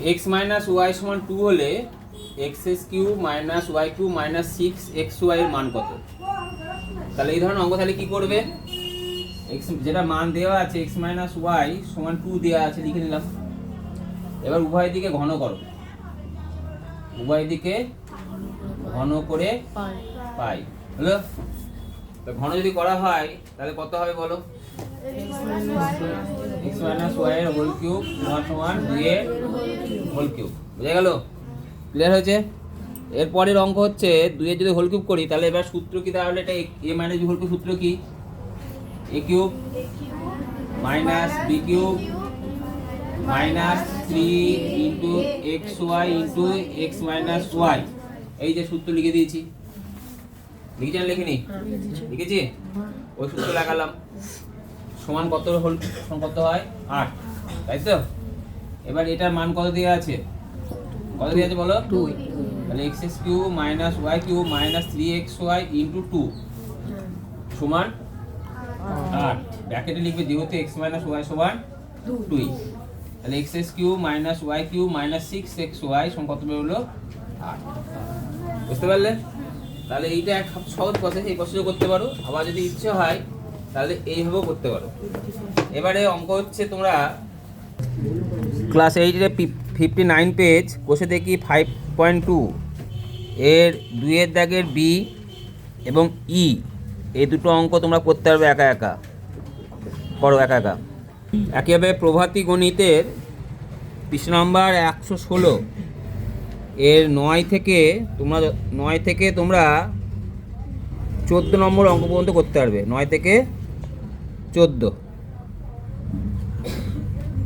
X minus Y সমান 2 হলে x এস cube minus y cube minus 6xy এর মান কত? তাহলে এই ধরনের অঙ্ক তাহলে কি করবে? এক্স যেটা মান দেওয়া আছে এক্স মাইনাস ওয়াই সমান 2 দেওয়া আছে, লিখে নিলাম। এবার উভয় দিকে ঘন করো, উভয় দিকে ঘন করে পাই হলো। তো ঘন যদি করা হয় তাহলে কত হবে বলো? এক্স মাইনাস ওয়াই এর হোল কিউব সমান 2 এর হোল কিউব। বুঝা গেল? ক্লিয়ার হয়েছে? এরপরের অঙ্ক হচ্ছে 2 এর যদি হোল কিউব করি তাহলে এবার সূত্র কি তাহলে এটা A minus B whole cube সূত্র কি? A cube minus B cube minus 3 into X Y into X minus Y. এই যে সূত্র লিখে দিয়েছি, লিখেছেন লিখিনি? লিখেছি, ওই সূত্র লাগালাম। সমান কত হোল সমান কত হয়? 8, তাই তো? এবার এটার মান কত দেওয়া আছে? কত দেওয়া আছে বলো? 2। তাহলে এক্স এস cube minus y cube minus 3xy into 2 সমান 8। ব্র্যাকেটে লিখবে যেহেতু এক্স মাইনাস ওয়াই সমান 2। তাহলে এক্স এস cube minus y cube minus 6xy সমান কত বেরোলো? 8। বুঝতে পারলে? তাহলে এইটা এক সহজ প্রসেস, এই প্রসেসও করতে পারো, আবার যদি ইচ্ছে হয় তাহলে এইভাবেও করতে পারো। এবারে অঙ্ক হচ্ছে তোমরা ক্লাস 8 এর 59 পেজ বসে দেখি 5.2 এর 2 এর দাগের বি এবং ই এই দুটো অঙ্ক তোমরা করতে পারবে একা একা। করো একা একা। একইভাবে প্রভাতী গণিতের পৃষ্ঠা নম্বর 116 এর 9 থেকে তোমরা 14 নম্বর অঙ্ক পর্যন্ত করতে পারবে, 9 থেকে 14।